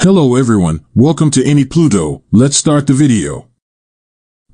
Hello everyone, welcome to Any Pluto. Let's start the video.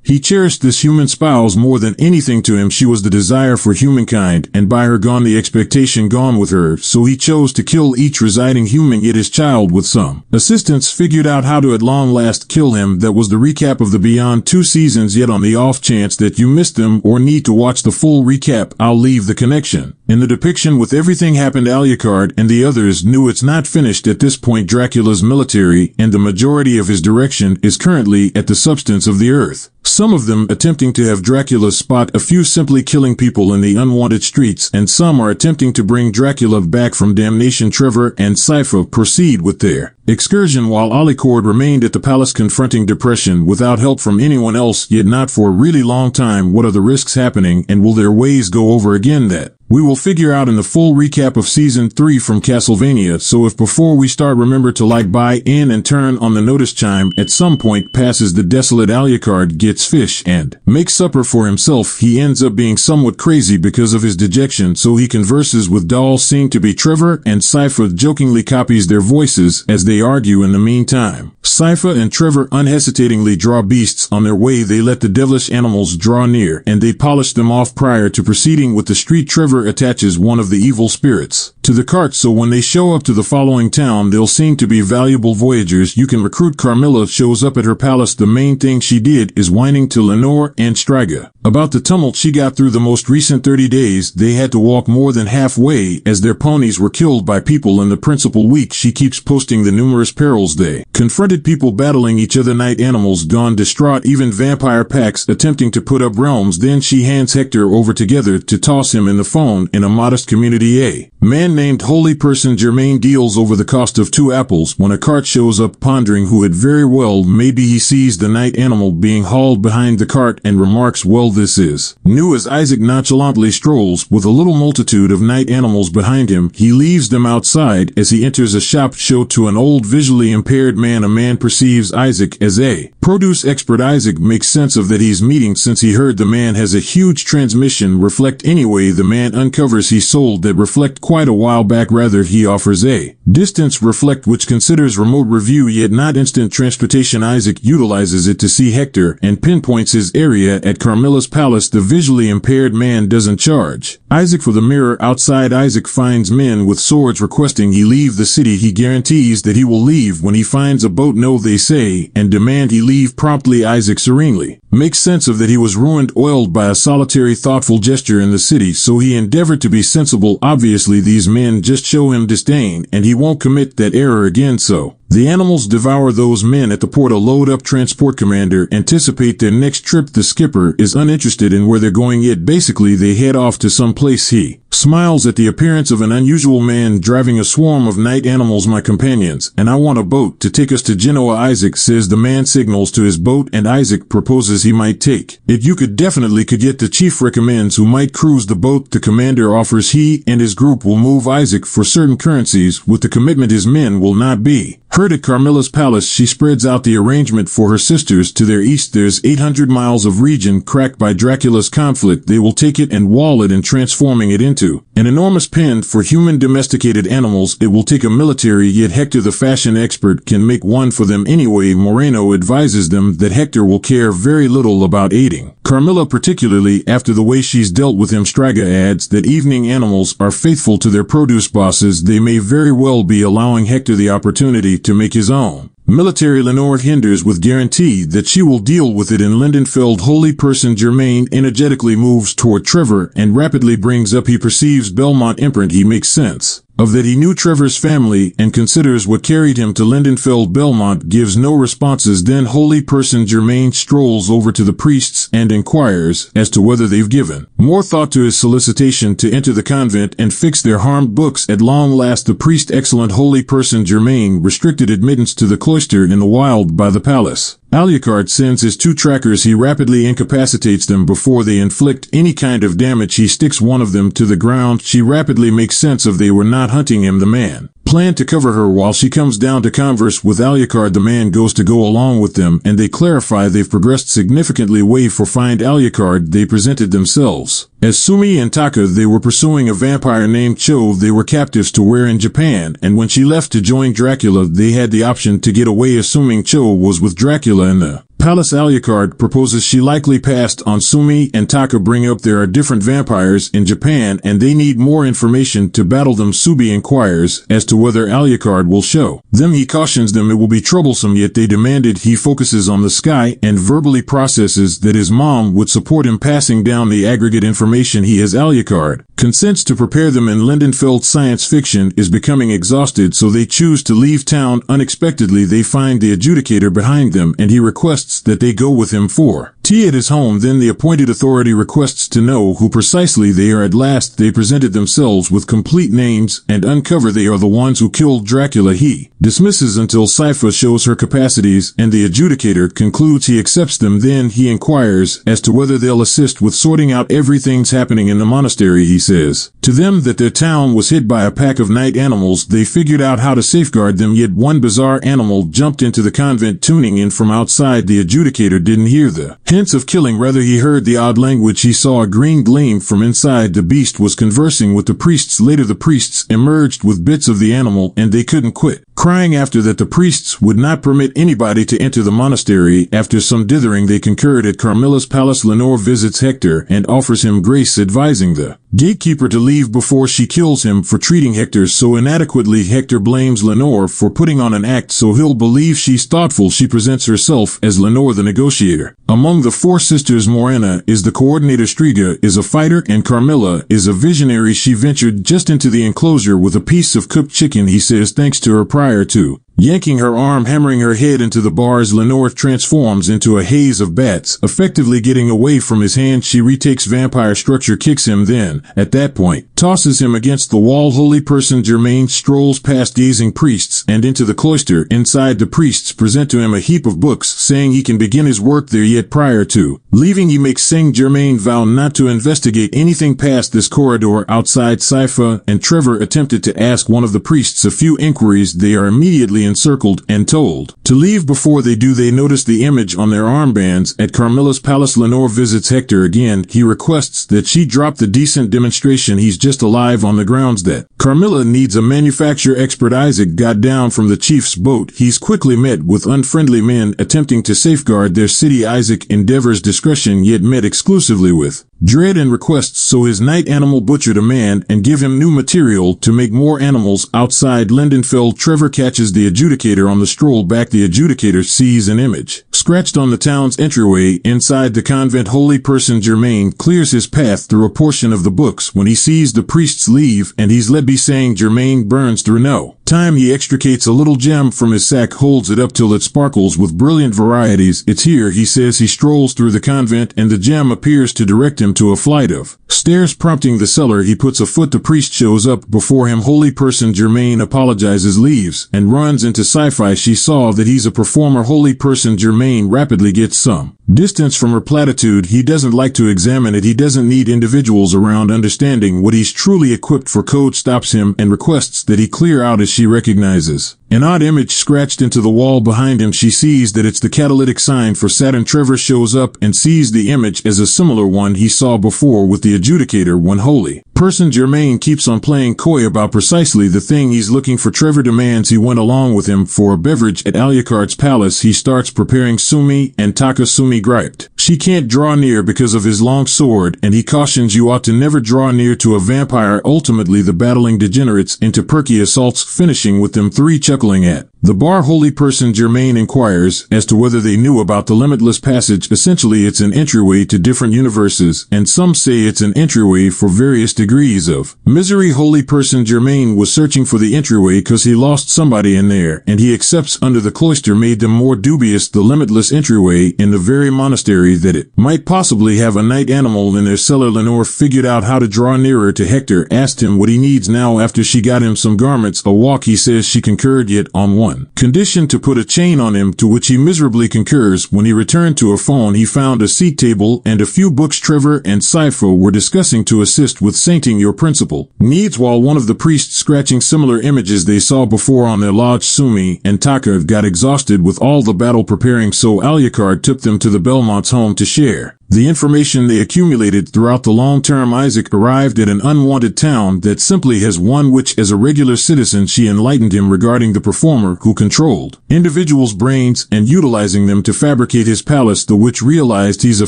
He cherished this human spouse more than anything. To him she was the desire for humankind, and by her gone the expectation gone with her, so he chose to kill each residing human yet his child with some assistance figured out how to at long last kill him. That was the recap of the Beyond 2 seasons, yet on the off chance that you missed them or need to watch the full recap, I'll leave the connection. In the depiction with everything happened, Alucard and the others knew it's not finished at this point. Dracula's military and the majority of his direction is currently at the substance of the earth. Some of them attempting to have Dracula spot, a few simply killing people in the unwanted streets, and some are attempting to bring Dracula back from damnation. Trevor and Sypha proceed with their excursion while Alucard remained at the palace confronting depression without help from anyone else, yet not for a really long time. What are the risks happening, and will their ways go over again? That we will figure out in the full recap of Season 3 from Castlevania, so if before we start remember to like, buy in, and turn on the notice chime. At some point passes the desolate Alucard gets fish and makes supper for himself. He ends up being somewhat crazy because of his dejection, so he converses with dolls seen to be Trevor, and Sypha jokingly copies their voices as they argue. In the meantime, Sypha and Trevor unhesitatingly draw beasts on their way. They let the devilish animals draw near, and they polish them off prior to proceeding with the street. Trevor attaches one of the evil spirits to the cart, so when they show up to the following town they'll seem to be valuable voyagers you can recruit. Carmilla shows up at her palace. The main thing she did is whining to Lenore and Striga about the tumult she got through the most recent 30 days. They had to walk more than halfway as their ponies were killed by people in the principal week. She keeps posting the numerous perils they confronted, people battling each other, night animals gone distraught, even vampire packs attempting to put up realms. Then she hands Hector over together to toss him in the phone. In a modest community, a man named Holy Person Germain deals over the cost of 2 apples when a cart shows up, pondering who it very well may be. He sees the night animal being hauled behind the cart and remarks, well, this is new. As Isaac nonchalantly strolls with a little multitude of night animals behind him, he leaves them outside. As he enters a shop show to an old visually impaired man, a man perceives Isaac as a produce expert. Isaac makes sense of that he's meeting since he heard the man has a huge transmission reflect. Anyway, the man uncovers he sold that reflect quite a while back. Rather, he offers a distance reflect which considers remote review yet not instant transportation. Isaac utilizes it to see Hector and pinpoints his area at Carmilla's palace. The visually impaired man doesn't charge Isaac for the mirror. Outside, Isaac finds men with swords requesting he leave the city. He guarantees that he will leave when he finds a boat. No, they say, and demand he leave promptly. Isaac serenely makes sense of that he was ruined, oiled by a solitary thoughtful gesture in the city, so he endeavored to be sensible. Obviously these men just show him disdain, and he won't commit that error again, so the animals devour those men at the port. A load up transport commander anticipate their next trip. The skipper is uninterested in where they're going, yet basically they head off to some place. He smiles at the appearance of an unusual man driving a swarm of night animals. My companions and I want a boat to take us to Genoa. Isaac says. The man signals to his boat and Isaac proposes he might take it. You could get the chief recommends who might cruise the boat. The commander offers he and his group will move Isaac for certain currencies with the commitment his men will not be heard. At Carmilla's palace, she spreads out the arrangement for her sisters. To their east there's 800 miles of region cracked by Dracula's conflict. They will take it and wall it and transforming it into an enormous pen for human domesticated animals. It will take a military, yet Hector the fashion expert can make one for them anyway. Moreno advises them that Hector will care very little about aiding Carmilla, particularly after the way she's dealt with him. Striga adds that evening animals are faithful to their produce bosses. They may very well be allowing Hector the opportunity to make his own military. Lenore hinders with guarantee that she will deal with it in Lindenfeld. Holy Person Germain energetically moves toward Trevor and rapidly brings up he perceives Belmont imprint. He makes sense of that he knew Trevor's family and considers what carried him to Lindenfeld. Belmont gives no responses. Then Holy Person Germain strolls over to the priests and inquires as to whether they've given more thought to his solicitation to enter the convent and fix their harmed books. At long last the priest excellent Holy Person Germain restricted admittance to the cloister in the wild by the palace. Alucard sends his 2 trackers. He rapidly incapacitates them before they inflict any kind of damage. He sticks one of them to the ground. She rapidly makes sense of they were not hunting him. The man plan to cover her while she comes down to converse with Alucard. The man goes to go along with them, and they clarify they've progressed significantly away for find Alucard. They presented themselves as Sumi and Taka. They were pursuing a vampire named Cho. They were captives to Where in Japan, and when she left to join Dracula, they had the option to get away, assuming Cho was with Dracula in the palace. Alucard proposes she likely passed on. Sumi and Taka bring up there are different vampires in Japan and they need more information to battle them. Subi inquires as to whether Alucard will show them. He cautions them it will be troublesome, yet they demanded he focuses on the sky and verbally processes that his mom would support him passing down the aggregate information he has. Alucard consents to prepare them, and Lindenfeld science fiction is becoming exhausted, so they choose to leave town. Unexpectedly, they find the adjudicator behind them and he requests that they go with him for tea at his home. Then the appointed authority requests to know who precisely they are. At last they presented themselves with complete names and uncover they are the ones who killed Dracula. He dismisses until Sypha shows her capacities, and the adjudicator concludes he accepts them. Then he inquires as to whether they'll assist with sorting out everything's happening in the monastery. He says to them that their town was hit by a pack of night animals. They figured out how to safeguard them, yet one bizarre animal jumped into the convent, tuning in from outside. The adjudicator didn't hear the hints of killing, rather he heard the odd language. He saw a green gleam from inside. The beast was conversing with the priests. Later the priests emerged with bits of the animal, and they couldn't quit crying after that. The priests would not permit anybody to enter the monastery. After some dithering, they concurred at Carmilla's palace. Lenore visits Hector and offers him grace, advising the gatekeeper to leave before she kills him for treating Hector so inadequately. Hector blames Lenore for putting on an act so he'll believe she's thoughtful. She presents herself as Lenore the negotiator. Among the four sisters, Morena is the coordinator, Striga is a fighter, and Carmilla is a visionary. She ventured just into the enclosure with a piece of cooked chicken, he says, thanks to her prior to yanking her arm, hammering her head into the bars. Lenore transforms into a haze of bats, effectively getting away from his hand. She retakes vampire structure, kicks him, then, at that point, tosses him against the wall. Holy person Germain strolls past gazing priests and into the cloister. Inside, the priests present to him a heap of books, saying he can begin his work there, yet prior to leaving he makes Saint Germain vow not to investigate anything past this corridor. Outside, Sypha and Trevor attempted to ask one of the priests a few inquiries. They are immediately encircled and told to leave. Before they do, they notice the image on their armbands. At Carmilla's palace, Lenore visits Hector again. He requests that she drop the decent demonstration he's just alive on the grounds that Carmilla needs a manufacture expert. Isaac got down from the chief's boat. He's quickly met with unfriendly men attempting to safeguard their city. Isaac endeavors discretion, yet met exclusively with dread, and requests so his night animal butcher a man and give him new material to make more animals. Outside Lindenfeld, Trevor catches the adjudicator on the stroll back. The adjudicator sees an image scratched on the town's entryway inside the convent. Holy person Germain clears his path through a portion of the books when he sees the priests leave, and he's led by saying Germain burns through no time. He extricates a little gem from his sack, holds it up till it sparkles with brilliant varieties. It's here, he says. He strolls through the convent, and the gem appears to direct him to a flight of stairs, prompting the seller. He puts a foot. The priest shows up before him. Holy person Germain apologizes, leaves, and runs into Sci-Fi. She saw that he's a performer. Holy person Germain rapidly gets some distance from her platitude. He doesn't like to examine it. He doesn't need individuals around understanding what he's truly equipped for. Code stops him and requests that he clear out as she recognizes an odd image scratched into the wall behind him. She sees that it's the catalytic sign for Saturn. Trevor shows up and sees the image as a similar one he saw before with the adjudicator. When holy person Germain keeps on playing coy about precisely the thing he's looking for, Trevor demands he went along with him for a beverage at Alucard's palace. He starts preparing Sumi and Taka. Sumi griped she can't draw near because of his long sword, and he cautions you ought to never draw near to a vampire. Ultimately, the battling degenerates into perky assaults, finishing with them three chuckling at the bar. Holy person Germain inquires as to whether they knew about the Limitless Passage. Essentially, it's an entryway to different universes, and some say it's an entryway for various degrees of misery. Holy person Germain was searching for the entryway because he lost somebody in there, and he accepts under the cloister made them more dubious. The limitless entryway in the very monastery that it might possibly have a night animal in their cellar. Lenore figured out how to draw nearer to Hector, asked him what he needs now after she got him some garments, a walk. He says she concurred, yet on one one, conditioned to put a chain on him, to which he miserably concurs. When he returned to a phone, he found a seat table and a few books Trevor and Sypha were discussing to assist with sainting your principal needs, while one of the priests scratching similar images they saw before on their lodge. Sumi and Taka got exhausted with all the battle preparing, so Alucard took them to the Belmont's home to share the information they accumulated throughout the long term. Isaac arrived at an unwanted town that simply has one witch. As a regular citizen, she enlightened him regarding the performer who controlled individuals' brains and utilizing them to fabricate his palace. The witch realized he's a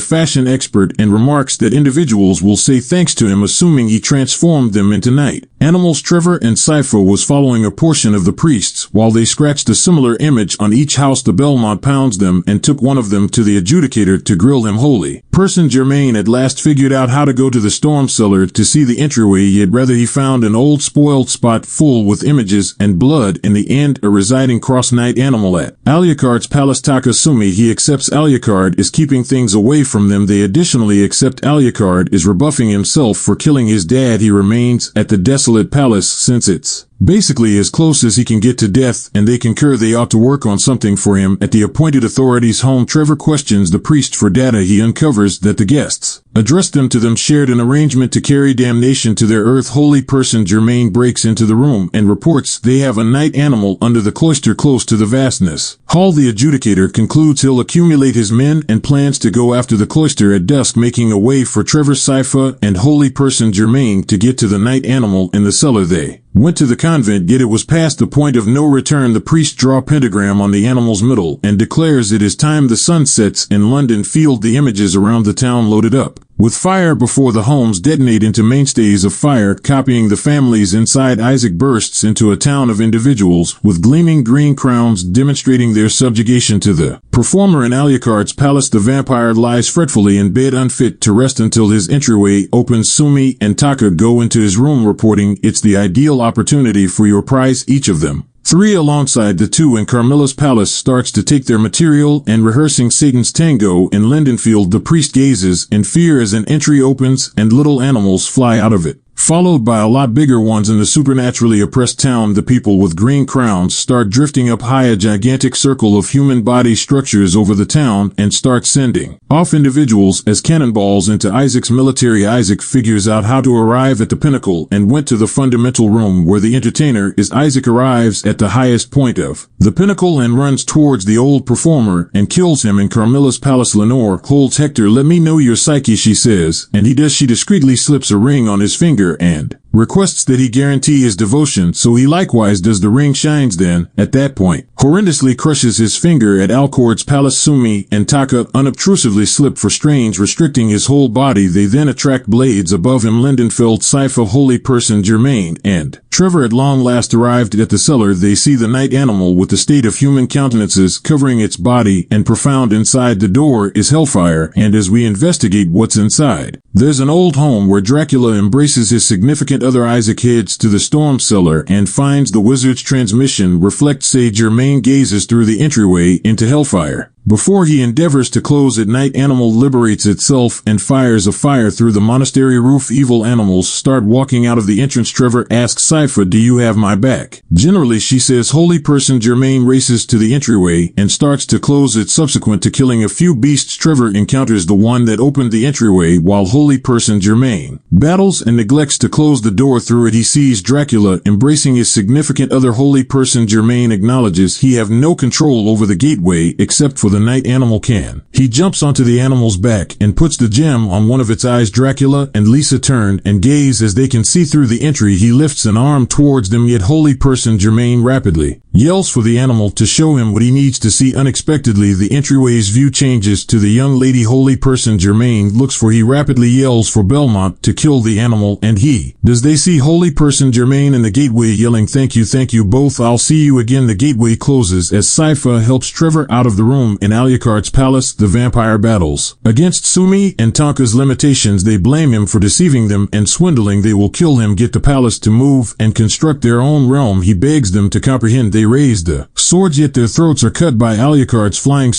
fashion expert and remarks that individuals will say thanks to him, assuming he transformed them into night animals. Trevor and Sypha was following a portion of the priests while they scratched a similar image on each house. The Belmont pounds them and took one of them to the adjudicator to grill him. Holy person Germain at last figured out how to go to the storm cellar to see the entryway, yet rather he found an old spoiled spot full with images and blood. In the end, a residing cross-night animal at Alucard's palace. Takasumi, he accepts Alucard is keeping things away from them. They additionally accept Alucard is rebuffing himself for killing his dad. He remains at the desolate palace since it's basically as close as he can get to death, and they concur they ought to work on something for him at the appointed authorities' home. Trevor questions the priest for data. He uncovers that the guests addressed them to them shared an arrangement to carry damnation to their earth. Holy person Germain breaks into the room and reports they have a night animal under the cloister close to the vastness hall. The adjudicator concludes he'll accumulate his men and plans to go after the cloister at dusk, making a way for Trevor, Sypha, and holy person Germain to get to the night animal in the cellar. They went to the convent, yet it was past the point of no return. The priest draws a pentagram on the animal's middle and declares it is time. The sun sets in London field. The images around the town loaded up with fire before the homes detonate into mainstays of fire, copying the families inside. Isaac bursts into a town of individuals with gleaming green crowns demonstrating their subjugation to the performer. In Alucard's palace, the vampire lies fretfully in bed, unfit to rest until his entryway opens. Sumi and Taka go into his room, reporting it's the ideal opportunity for your prize. Each of them three alongside the two in Carmilla's palace starts to take their material and rehearsing Satan's tango in Lindenfield. The priest gazes in fear as an entry opens and little animals fly out of it, followed by a lot bigger ones. In the supernaturally oppressed town, the people with green crowns start drifting up high. A gigantic circle of human body structures over the town and start sending off individuals as cannonballs into Isaac's military. Isaac figures out how to arrive at the pinnacle and went to the fundamental room where the entertainer is. Isaac arrives at the highest point of the pinnacle and runs towards the old performer and kills him. In Carmilla's palace, Lenore holds Hector. Let me know your psyche, she says, and he does. She discreetly slips a ring on his finger and requests that he guarantee his devotion, so he likewise does. The ring shines then, at that point, horrendously crushes his finger. At Alcord's palace, Sumi and Taka unobtrusively slip for strange, restricting his whole body. They then attract blades above him. Lindenfeld, Sypha, holy person Germain, and Trevor at long last arrived at the cellar. They see the night animal with the state of human countenances covering its body, and profound inside the door is hellfire. And as we investigate what's inside, there's an old home where Dracula embraces his significant other. Isaac heads to the storm cellar and finds the wizard's transmission reflects. Germain gazes through the entryway into hellfire. Before he endeavors to close it, night animal liberates itself and fires a fire through the monastery roof. Evil animals start walking out of the entrance. Trevor asks Sypha, do you have my back? Generally, she says. Holy person Germain races to the entryway and starts to close it. Subsequent to killing a few beasts, Trevor encounters the one that opened the entryway while holy person Germain battles and neglects to close the door through it. He sees Dracula embracing his significant other. Holy person Germain acknowledges he have no control over the gateway except for the night animal can. He jumps onto the animal's back and puts the gem on one of its eyes. Dracula and Lisa turn and gaze as they can see through the entry. He lifts an arm towards them, yet holy person Germain rapidly yells for the animal to show him what he needs to see. Unexpectedly, the entryway's view changes to the young lady holy person Germain looks for. He rapidly yells for Belmont to kill the animal, and he does. They see holy person Germain in the gateway yelling, thank you both, I'll see you again. The gateway closes as Sypha helps Trevor out of the room. In Alucard's palace, the vampire battles against Sumi and Tonka's limitations. They blame him for deceiving them and swindling. They will kill him, get the palace to move, and construct their own realm. He begs them to comprehend. They raise the swords, yet their throats are cut by Alucard's flying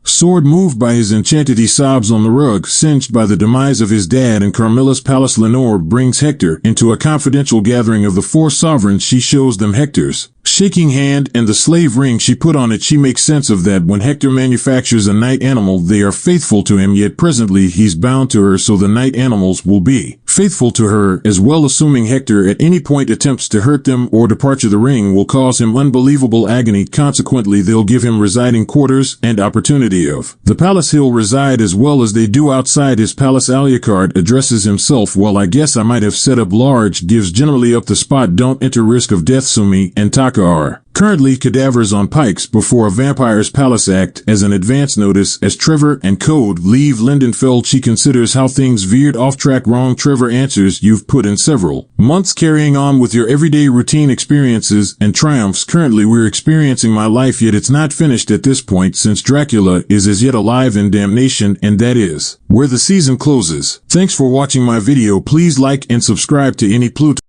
Sword moved by his enchanted, he sobs on the rug, singed by the demise of his dad, and Carmilla's palace. Lenore brings Hector into a confidential gathering of the four sovereigns. She shows them Hector's shaking hand and the slave ring she put on it. She makes sense of that. When Hector manufactures a night animal, they are faithful to him, yet presently he's bound to her, so the night animals will be faithful to her as well. Assuming Hector at any point attempts to hurt them or departure, the ring will cause him unbelievable agony. Consequently, they'll give him residing quarters and opportunity of the palace he'll reside as well as they do outside his palace. Alucard addresses himself. Well, I guess I might have set up large, gives generally up the spot, don't enter risk of death. Sumi and Taka are currently cadavers on pikes before a vampire's palace. Act as an advance notice as Trevor and Code leave Lindenfeld. She considers how things veered off track. Wrong. Trevor answers, you've put in several months carrying on with your everyday routine experiences and triumphs. Currently we're experiencing my life, yet it's not finished at this point, since Dracula is as yet alive in damnation, and that is where the season closes. Thanks for watching my video. Please like and subscribe to Any Pluto.